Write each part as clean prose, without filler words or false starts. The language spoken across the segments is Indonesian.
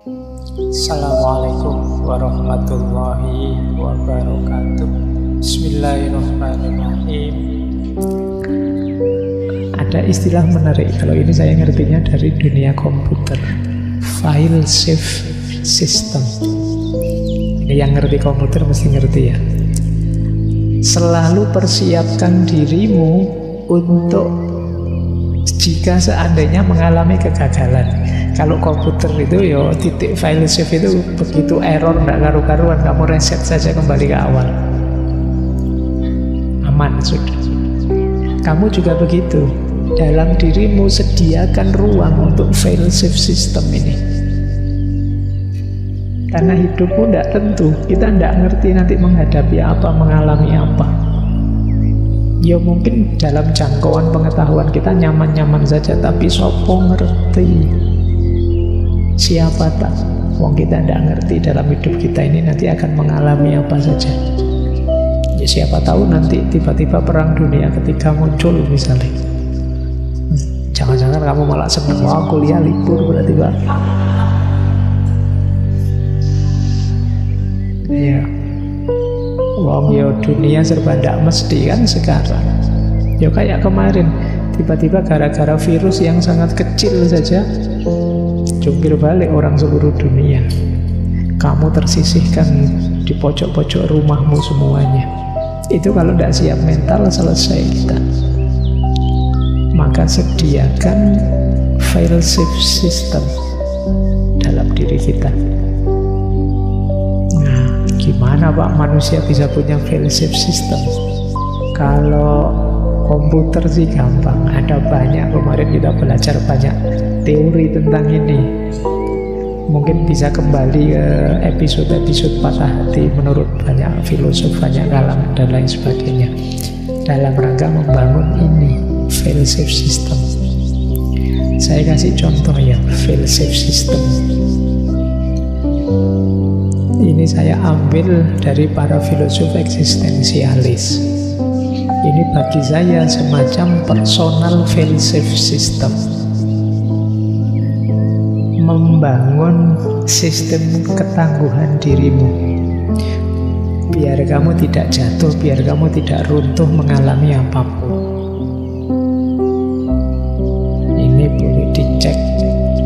Assalamualaikum warahmatullahi wabarakatuh. Bismillahirrahmanirrahim. Ada istilah menarik, kalau ini saya ngertinya dari dunia komputer, file save system. Ini yang ngerti komputer mesti ngerti ya. Selalu persiapkan dirimu untuk jika seandainya mengalami kegagalan. Kalau komputer itu ya titik file save itu begitu error nggak karu-karuan, kamu reset saja kembali ke awal, aman sudah. Kamu juga begitu, dalam dirimu sediakan ruang untuk file save system ini. Karena hidupmu tidak tentu, kita tidak ngerti nanti menghadapi apa, mengalami apa. Ya mungkin dalam jangkauan pengetahuan kita nyaman-nyaman saja, tapi sopo ngerti, siapa tak? Wong kita tidak ngerti dalam hidup kita ini nanti akan mengalami apa saja. Ya siapa tahu nanti tiba-tiba perang dunia ketiga muncul misalnya. Jangan-jangan kamu malah seneng, wah kuliah libur berarti Pak. Iya. Wong ya dunia serba ndak mesti kan sekarang. Ya kayak kemarin, tiba-tiba gara-gara virus yang sangat kecil saja jungkir balik orang seluruh dunia. Kamu tersisihkan di pojok-pojok rumahmu semuanya. Itu kalau tidak siap mental selesai kita. Maka sediakan file save system dalam diri kita. Nah, gimana Pak manusia bisa punya file save system? Kalau komputer sih gampang, ada banyak, kemarin kita belajar banyak teori tentang ini. Mungkin bisa kembali ke episode-episode patah hati menurut banyak filosof, banyak kalangan dan lain sebagainya, dalam rangka membangun ini file save system. Saya kasih contoh ya, file save system ini saya ambil dari para filosof eksistensialis. Ini bagi saya semacam personal file save system, membangun sistem ketangguhan dirimu biar kamu tidak jatuh, biar kamu tidak runtuh mengalami apapun. Ini boleh dicek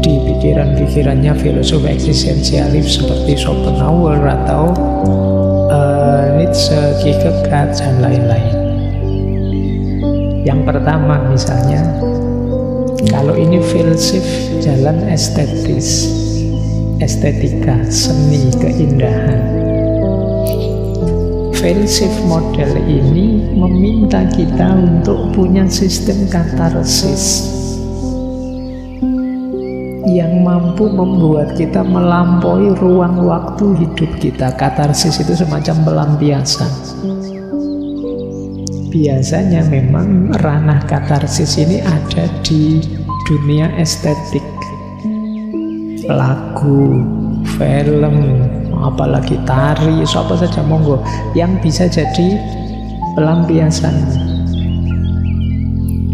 di pikiran-pikirannya filosof eksistensialis seperti Schopenhauer atau Nietzsche, Kierkegaard dan lain-lain. Yang pertama misalnya, kalau ini filsuf jalan estetis, estetika, seni, keindahan. Filsuf model ini meminta kita untuk punya sistem katarsis yang mampu membuat kita melampaui ruang waktu hidup kita. Katarsis itu semacam pelampiasan. Biasanya memang ranah katarsis ini ada di dunia estetik, lagu, film, apalagi tari, apa saja monggo yang bisa jadi pelampiasan.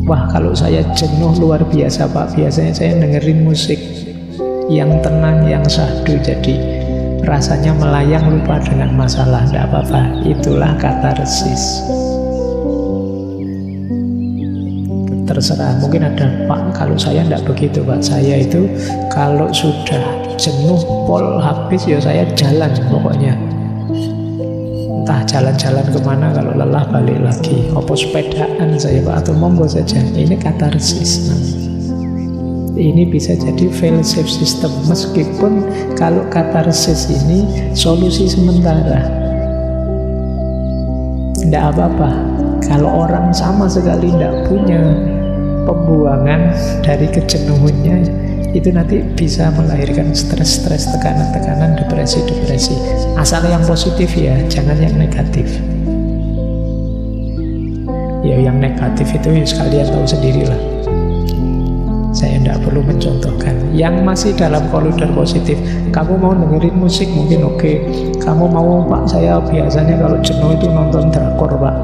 Wah kalau saya jenuh luar biasa Pak, biasanya saya dengerin musik yang tenang, yang syahdu, jadi rasanya melayang, lupa dengan masalah, tidak apa-apa. Itulah katarsis. Terserah, mungkin ada Pak, kalau saya tidak begitu Pak. Saya itu kalau sudah jenuh pol habis ya saya jalan pokoknya, entah jalan-jalan kemana, kalau lelah balik lagi, apa sepedaan saya Pak, atau monggo saja. Ini katarsis. Ini bisa jadi file save system, meskipun kalau katarsis ini solusi sementara, tidak apa-apa. Kalau orang sama sekali tidak punya pembuangan dari kejenuhannya, itu nanti bisa melahirkan stres-stres, tekanan-tekanan, depresi-depresi. Asal yang positif ya, jangan yang negatif. Ya yang negatif itu ya sekalian tahu sendirilah. Saya tidak perlu mencontohkan. Yang masih dalam koridor positif, kamu mau dengerin musik mungkin oke. Kamu mau Pak, saya biasanya kalau jenuh itu nonton drakor Pak.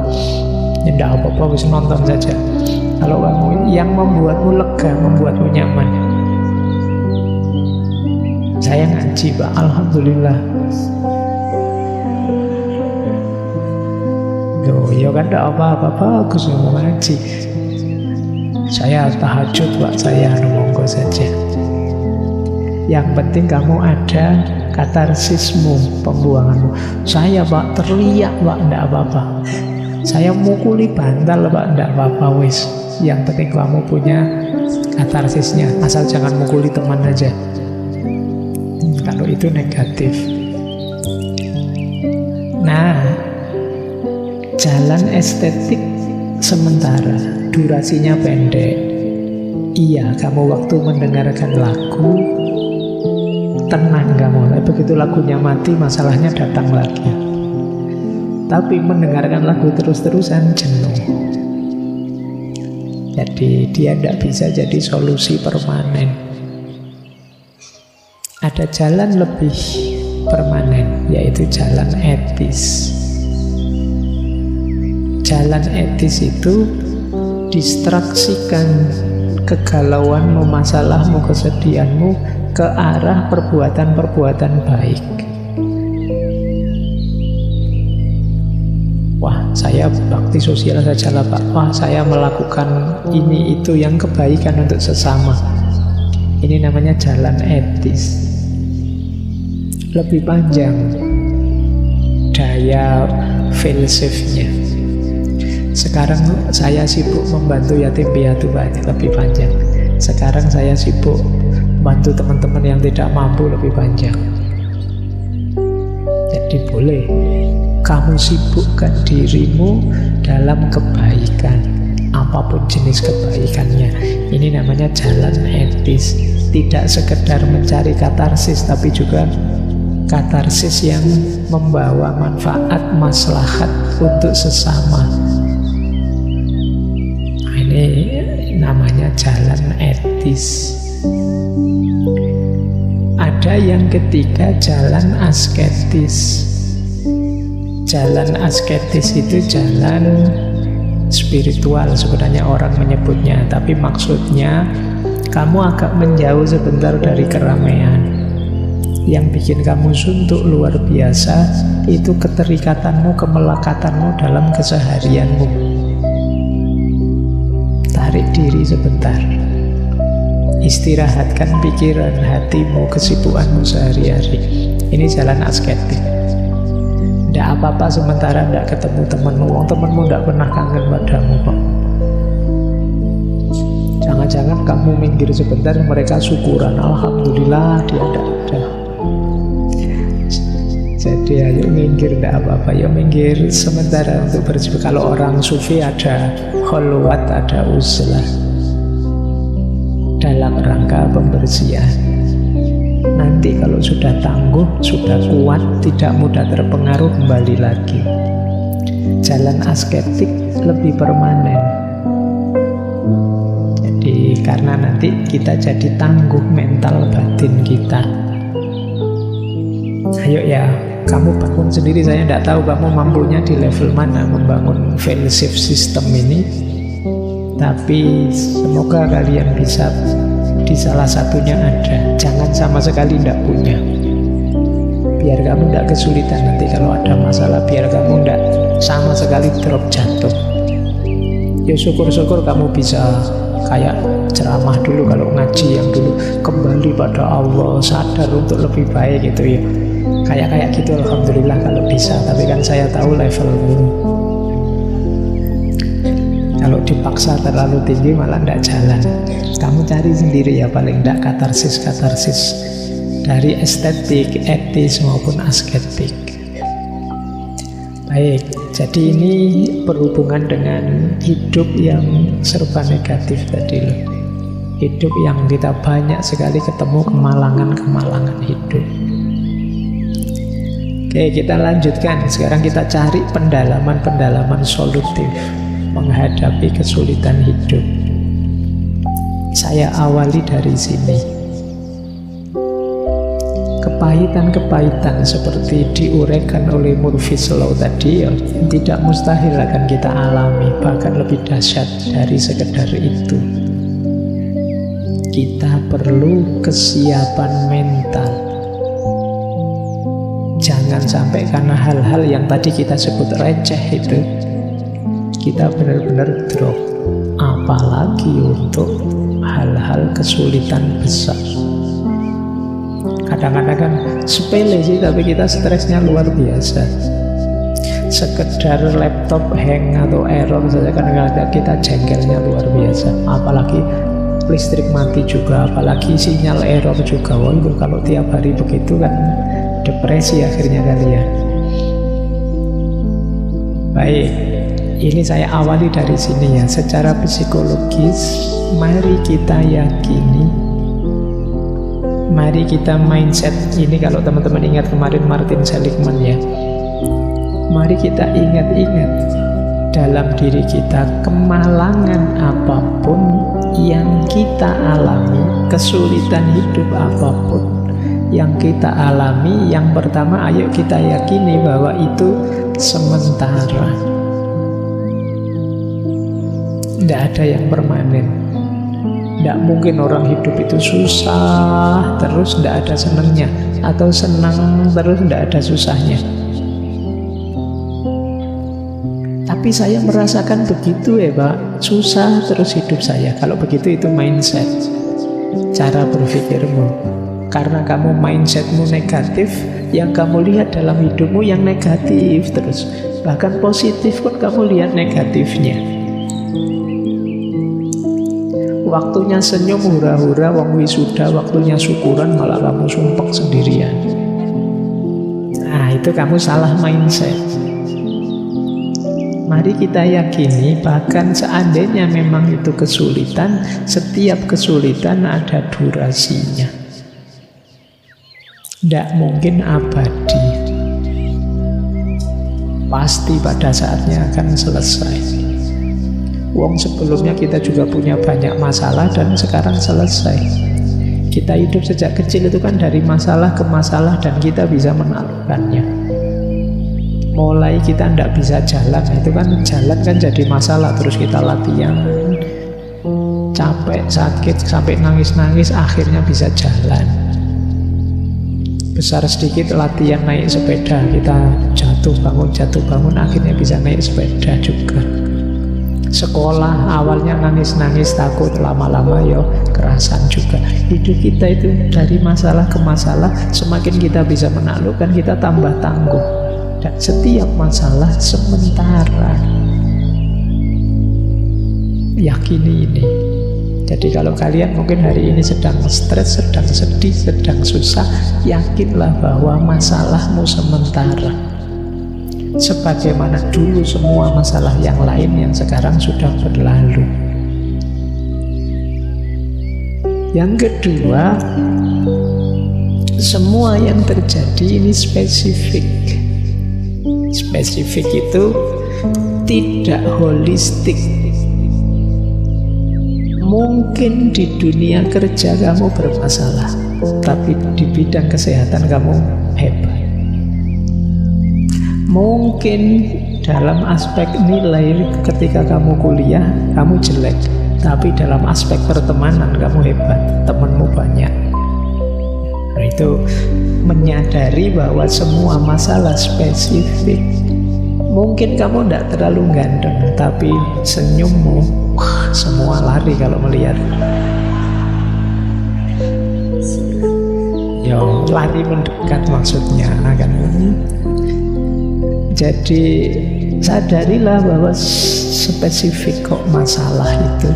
Ya tidak apa-apa, bisa nonton saja. Kalau kamu yang membuatmu lega, membuatmu nyaman, Saya ngaji Pak, alhamdulillah. Loh, ya kan tidak apa-apa, bagus ngaji. Saya tahajud Pak, saya monggo saja. Yang penting kamu ada katarsismu, pembuanganmu. Saya Pak terliak Pak, tidak apa-apa. Saya mukuli bantal Pak, tidak apa-apa wis. Yang penting kamu punya katarsisnya, asal jangan mukuli teman aja. Kalau itu negatif. Nah, jalan estetik sementara, durasinya pendek. Iya, kamu waktu mendengarkan lagu tenang kamu. Begitu lagunya mati, masalahnya datang lagi. Tapi mendengarkan lagu terus-terusan jenuh. Jadi dia tidak bisa jadi solusi permanen. Ada jalan lebih permanen, yaitu jalan etis. Jalan etis itu distraksikan kegalauanmu, masalahmu, kesedihanmu ke arah perbuatan-perbuatan baik. Wah, saya bakti sosial saja lah Pak. Wah, saya melakukan ini itu yang kebaikan untuk sesama. Ini namanya jalan etis. Lebih panjang daya filsafnya. Sekarang saya sibuk membantu yatim piatu Pak, lebih panjang. Sekarang saya sibuk bantu teman-teman yang tidak mampu, lebih panjang. Jadi boleh kamu sibukkan dirimu dalam kebaikan, apapun jenis kebaikannya. Ini namanya jalan etis. Tidak sekedar mencari katarsis, tapi juga katarsis yang membawa manfaat, maslahat untuk sesama. Nah, ini namanya jalan etis. Ada yang ketiga, jalan asketis. Jalan asketis itu jalan spiritual sebenarnya orang menyebutnya, tapi maksudnya kamu agak menjauh sebentar dari keramaian. Yang bikin kamu suntuk luar biasa itu keterikatanmu, kemelekatanmu dalam keseharianmu. Tarik diri sebentar, istirahatkan pikiran, hatimu, kesibukanmu sehari-hari. Ini jalan asketik. Tidak apa-apa sementara tidak ketemu temanmu. Temanmu tidak pernah kangen padamu kok. Jangan-jangan kamu minggir sebentar, mereka syukuran, alhamdulillah dia tidak ada. Jadi ayo minggir, tidak apa-apa. Ya minggir sementara untuk berjumpa. Kalau orang sufi ada kholwat, ada uzlah, dalam rangka pembersihan. Nanti kalau sudah tangguh, sudah kuat, tidak mudah terpengaruh, kembali lagi. Jalan asketik lebih permanen. Jadi karena nanti kita jadi tangguh mental batin kita. Ayo ya, kamu bangun sendiri. Saya tidak tahu kamu mampunya di level mana membangun fellowship system ini. Tapi semoga kalian bisa di salah satunya ada. Jangan sama sekali tidak punya. Biar kamu tidak kesulitan nanti kalau ada masalah. Biar kamu tidak sama sekali drop jatuh. Ya syukur-syukur kamu bisa kayak ceramah dulu kalau ngaji yang dulu, kembali pada Allah, sadar untuk lebih baik gitu ya. Kayak gitu alhamdulillah kalau bisa. Tapi kan saya tahu levelmu. Kalau dipaksa terlalu tinggi malah tidak jalan. Kamu cari sendiri ya, paling tidak katarsis dari estetik, etis maupun asketik. Baik, jadi ini berhubungan dengan hidup yang serba negatif tadi loh. Hidup yang kita banyak sekali ketemu kemalangan-kemalangan hidup. Oke, kita lanjutkan. Sekarang kita cari pendalaman-pendalaman solutif menghadapi kesulitan hidup. Saya awali dari sini. Kepahitan-kepahitan seperti diuraikan oleh Murphy's Law tadi ya, tidak mustahil akan kita alami, bahkan lebih dahsyat dari sekedar itu. Kita perlu kesiapan mental. jangan sampai karena hal-hal yang tadi kita sebut receh itu kita benar-benar drop, apalagi untuk hal-hal kesulitan besar. Kadang-kadang kan sepele sih, tapi kita stresnya luar biasa. Sekedar laptop hang atau error saja kadang-kadang kita jengkelnya luar biasa. Apalagi listrik mati juga, apalagi sinyal error juga. Waduh, kalau tiap hari begitu kan depresi akhirnya kalian. Baik, ini saya awali dari sini ya. Secara psikologis, mari kita yakini, mari kita mindset ini. Kalau teman-teman ingat kemarin Martin Seligman ya, mari kita ingat-ingat dalam diri kita, kemalangan apapun yang kita alami, kesulitan hidup apapun yang kita alami, yang pertama ayo kita yakini bahwa itu sementara. Tidak ada yang permanen. Tidak mungkin orang hidup itu susah terus tidak ada senangnya, atau senang terus tidak ada susahnya. Tapi saya merasakan begitu ya Pak, susah terus hidup saya. Kalau begitu itu mindset, cara berpikirmu. Karena kamu mindsetmu negatif, yang kamu lihat dalam hidupmu yang negatif terus. Bahkan positif pun kamu lihat negatifnya. Waktunya senyum hura-hura, wong wisuda, waktunya syukuran malah kamu sumpek sendirian. Nah, itu kamu salah mindset. Mari kita yakini, bahkan seandainya memang itu kesulitan, setiap kesulitan ada durasinya. Tidak mungkin abadi. Pasti pada saatnya akan selesai. Wong sebelumnya kita juga punya banyak masalah dan sekarang selesai. Kita hidup sejak kecil itu kan dari masalah ke masalah dan kita bisa menaklukkannya. Mulai kita tidak bisa jalan, itu kan jalan kan jadi masalah, terus kita latihan, capek, sakit, sampai nangis-nangis, akhirnya bisa jalan. Besar sedikit latihan naik sepeda, kita jatuh bangun, akhirnya bisa naik sepeda juga. Sekolah awalnya nangis-nangis, takut, lama-lama ya kerasan juga. Hidup kita itu dari masalah ke masalah, semakin kita bisa menaklukkan, kita tambah tangguh. Dan setiap masalah sementara. Yakini ini. Jadi kalau kalian mungkin hari ini sedang stres, sedang sedih, sedang susah, yakinlah bahwa masalahmu sementara. Sebagaimana dulu semua masalah yang lain yang sekarang sudah berlalu. Yang kedua, semua yang terjadi ini spesifik. Spesifik itu tidak holistik. Mungkin di dunia kerja kamu bermasalah, tapi di bidang kesehatan kamu hebat. Mungkin dalam aspek nilai ketika kamu kuliah kamu jelek, tapi dalam aspek pertemanan kamu hebat, temanmu banyak. Nah, itu menyadari bahwa semua masalah spesifik. Mungkin kamu tidak terlalu ganteng, tapi senyummu, semua lari kalau melihat. Yo, lari mendekat maksudnya kan. Jadi sadarilah bahwa spesifik kok masalah itu.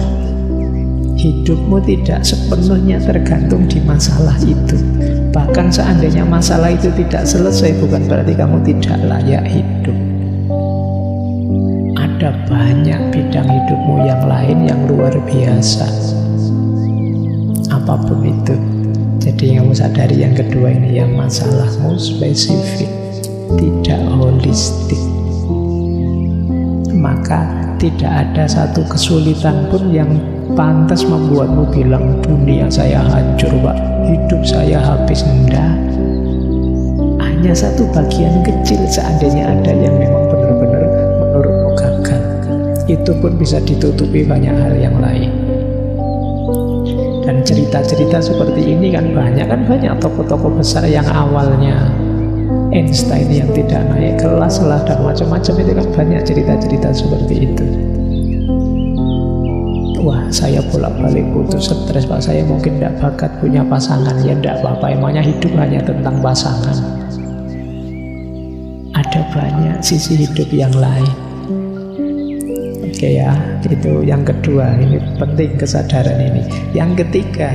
Hidupmu tidak sepenuhnya tergantung di masalah itu. Bahkan seandainya masalah itu tidak selesai, bukan berarti kamu tidak layak hidup. Ada banyak bidang hidupmu yang lain yang luar biasa. Apapun itu. Jadi kamu sadari yang kedua ini, yang masalahmu spesifik, tidak holistik. Maka tidak ada satu kesulitan pun yang pantas membuatmu bilang dunia saya hancur Pak, hidup saya habis. Enggak. Hanya satu bagian kecil seandainya ada yang memang benar-benar menurutmu gagal. Itu pun bisa ditutupi banyak hal yang lain. Dan cerita-cerita seperti ini kan banyak tokoh-tokoh besar yang awalnya Einstein yang tidak naik kelas lah, dan macam-macam. Itu kan banyak cerita-cerita seperti itu. Wah, saya bolak-balik putus, stres Pak, saya mungkin tidak bakat punya pasangan. Ya tidak apa-apa, emangnya hidup hanya tentang pasangan? Ada banyak sisi hidup yang lain. Oke ya, itu yang kedua. Ini penting kesadaran ini. Yang ketiga,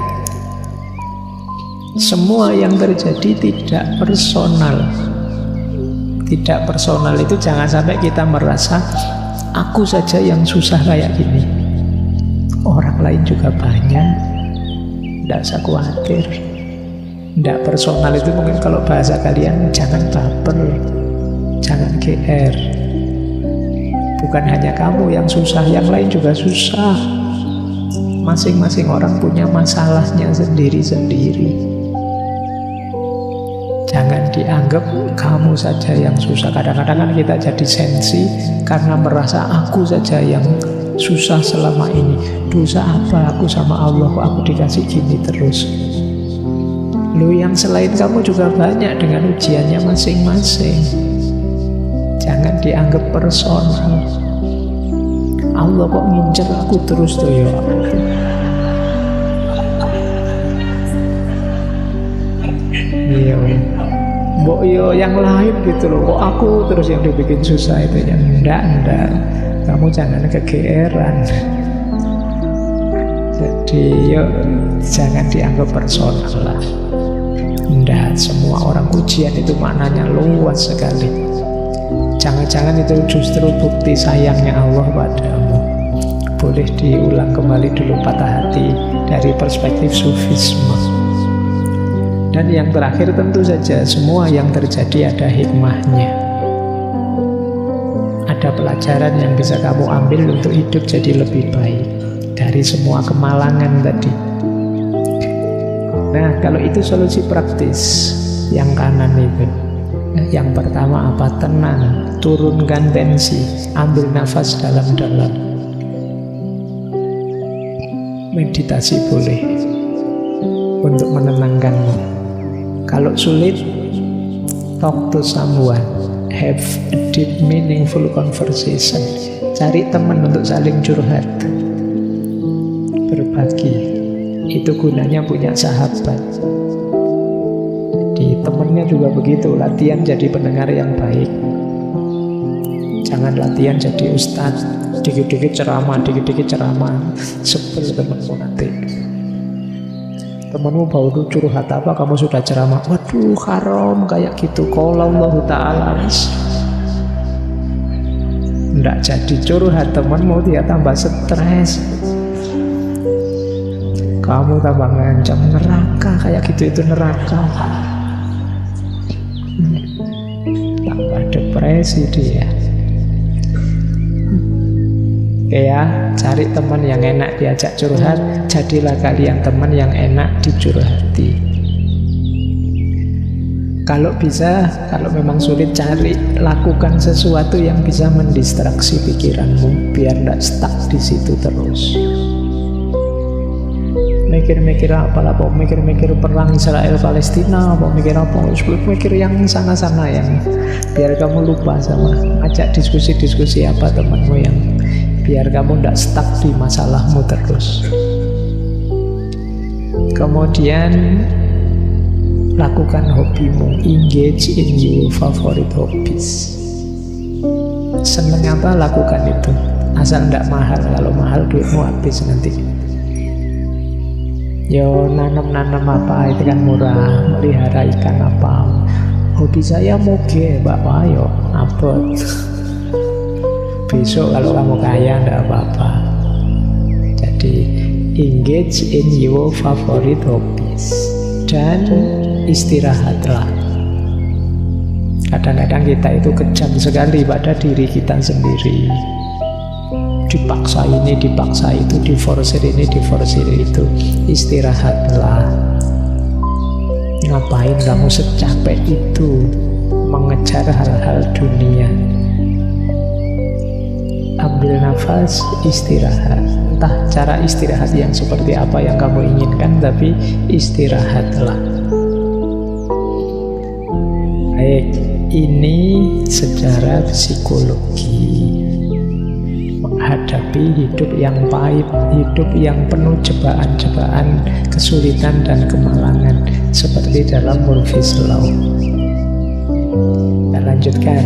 semua yang terjadi tidak personal. Tidak personal itu jangan sampai kita merasa aku saja yang susah kayak gini, orang lain juga banyak. Tidak usah khawatir. Tidak personal itu mungkin kalau bahasa kalian, jangan baper, jangan GR. Bukan hanya kamu yang susah, yang lain juga susah. Masing-masing orang punya masalahnya sendiri-sendiri. Jangan dianggap kamu saja yang susah. Kadang-kadang kan kita jadi sensi karena merasa aku saja yang susah selama ini. Dosa apa aku sama Allah kok aku dikasih gini terus? Lu yang selain kamu juga banyak dengan ujiannya masing-masing. Jangan dianggap personal. Allah kok ngincer aku terus tuh ya. Iya, mbok yo yang lain gitu loh, kok aku terus yang dibikin susah itu. Yang enggak. Kamu jangan kegeeran. Jadi yuk, jangan dianggap personal lah. Enggak, semua orang ujian itu maknanya luas sekali. Jangan-jangan itu justru bukti sayangnya Allah padamu. Boleh diulang kembali dulu patah hati dari perspektif sufisme. Dan yang terakhir tentu saja semua yang terjadi ada hikmahnya. Ada pelajaran yang bisa kamu ambil untuk hidup jadi lebih baik dari semua kemalangan tadi. Nah, kalau itu solusi praktis yang kanan itu. Yang pertama apa? Tenang, turunkan tensi, ambil nafas dalam-dalam. Meditasi boleh untuk menenangkanmu. Kalau sulit, talk to someone, have a deep meaningful conversation. Cari teman untuk saling curhat, berbagi. Itu gunanya punya sahabat. Di temennya juga begitu, latihan jadi pendengar yang baik. Jangan latihan jadi ustadz, dikit-dikit ceramah, sebel temenmu nanti. Temenmu baru curhat apa, kamu sudah ceramah, waduh haram kayak gitu, qala Allah Ta'ala. Nggak jadi curhat temenmu, dia tambah stres. Kamu tambah ngancam neraka, kayak gitu itu neraka. Tambah depresi dia. Oke ya, cari teman yang enak diajak curhat. Jadilah kalian teman yang enak dicurhati. Kalau bisa, kalau memang sulit, cari, lakukan sesuatu yang bisa mendistraksi pikiranmu biar tidak stuck di situ terus. Mikir-mikir apa lah, mikir-mikir perang Israel Palestina, mikir apa, mikir yang sana-sana, yang biar kamu lupa sama. Ajak diskusi-diskusi apa temanmu yang biar kamu tidak stuck di masalahmu terus. Kemudian lakukan hobimu, engage in your favorite hobbies. Seneng apa, lakukan itu. Asal tidak mahal, kalau mahal duitmu habis nanti. Yo nanam-nanam apa, itu kan murah. Melihara ikan apa. Hobi saya moge, bapak, yo abot. Besok kalau kamu kaya tidak apa-apa. Jadi engage in your favorite hobbies. Dan istirahatlah. Kadang-kadang kita itu kejam sekali pada diri kita sendiri. Dipaksa ini, dipaksa itu, diforsir ini, diforsir itu. Istirahatlah. Ngapain kamu secapek itu mengejar hal-hal dunia? Ambil nafas, istirahat. Entah cara istirahat yang seperti apa yang kamu inginkan, tapi istirahatlah. Baik, Ini secara psikologi menghadapi hidup yang pahit, hidup yang penuh cobaan-cobaan, kesulitan dan kemalangan, seperti dalam Murphy's Law. Kita lanjutkan.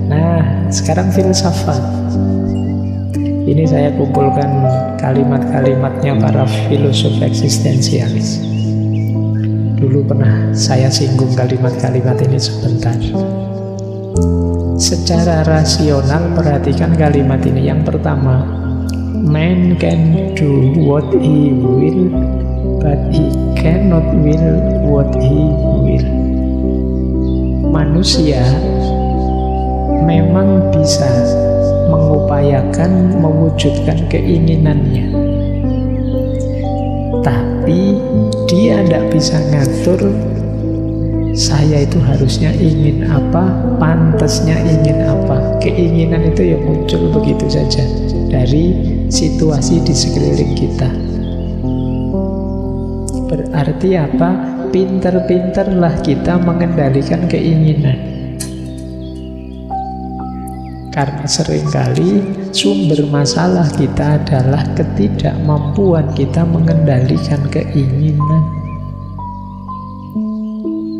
Nah, sekarang filsafat. Ini saya kumpulkan kalimat-kalimatnya para filosof eksistensialis. Dulu pernah saya singgung kalimat-kalimat ini sebentar. Secara rasional, perhatikan kalimat ini. Yang pertama, man can do what he will, but he cannot will what he will. Manusia memang bisa mengupayakan mewujudkan keinginannya, tapi dia tidak bisa ngatur saya itu harusnya ingin apa, pantasnya ingin apa. Keinginan itu ya muncul begitu saja dari situasi di sekeliling kita. Berarti apa? Pinter-pinterlah kita mengendalikan keinginan. Karena seringkali sumber masalah kita adalah ketidakmampuan kita mengendalikan keinginan.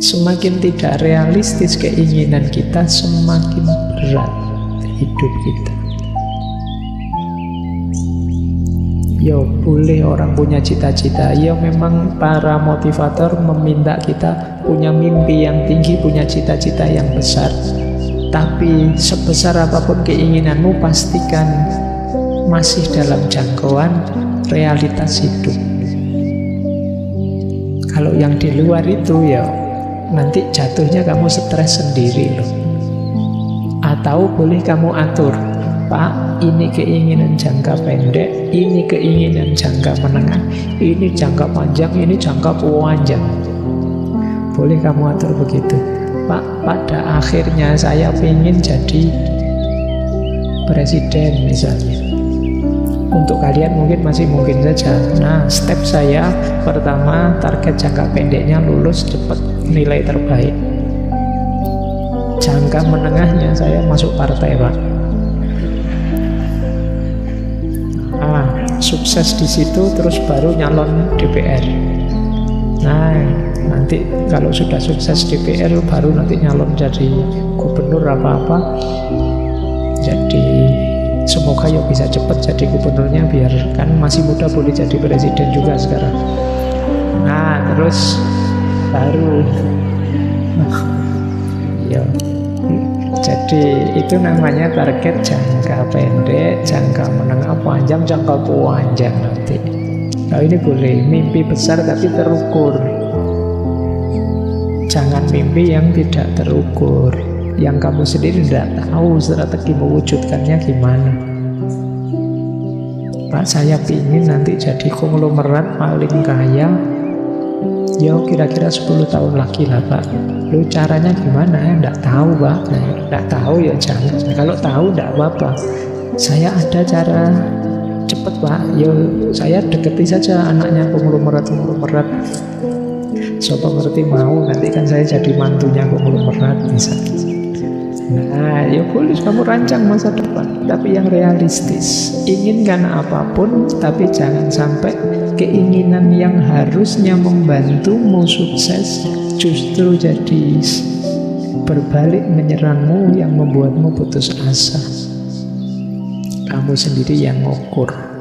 Semakin tidak realistis keinginan kita, semakin berat hidup kita. Ya boleh orang punya cita-cita. Ya memang para motivator meminta kita punya mimpi yang tinggi, punya cita-cita yang besar. Tapi sebesar apapun keinginanmu, pastikan masih dalam jangkauan realitas hidup. Kalau yang di luar itu ya nanti jatuhnya kamu stres sendiri loh. Atau boleh kamu atur, Pak, ini keinginan jangka pendek, ini keinginan jangka menengah, ini jangka panjang, ini jangka panjang. Boleh kamu atur begitu. Pak, pada akhirnya saya ingin jadi presiden misalnya. Untuk kalian mungkin masih mungkin saja. Nah, step saya pertama, target jangka pendeknya lulus cepat, nilai terbaik. Jangka menengahnya saya masuk partai, Pak. Nah, sukses di situ terus baru nyalon DPR. Nah, nanti kalau sudah sukses DPR baru nanti nyalon jadi gubernur apa-apa. Jadi semoga ya bisa cepat jadi gubernurnya, biar kan masih muda boleh jadi presiden juga sekarang. Nah, terus baru ya. Jadi itu namanya target jangka pendek, jangka menengah, panjang, jangka panjang nanti. Nah, ini boleh mimpi besar tapi terukur. Jangan mimpi yang tidak terukur, yang kamu sendiri tidak tahu strategi mewujudkannya gimana. Pak, saya ingin nanti jadi konglomerat paling kaya. Ya kira-kira 10 tahun lagi lah, Pak. Lu caranya gimana? Enggak tahu, Pak. Nah, enggak tahu ya jangan. Kalau tahu enggak apa-apa. Saya ada cara cepet, Pak. Ya saya deketi saja anaknya konglomerat. Siapa ngerti mau nanti kan saya jadi mantunya konglomerat misalnya. Nah, ya boleh kamu rancang masa depan, tapi yang realistis. Inginkan apapun, tapi jangan sampai keinginan yang harusnya membantumu sukses justru jadi berbalik menyerangmu, yang membuatmu putus asa. Kamu sendiri yang ngukur.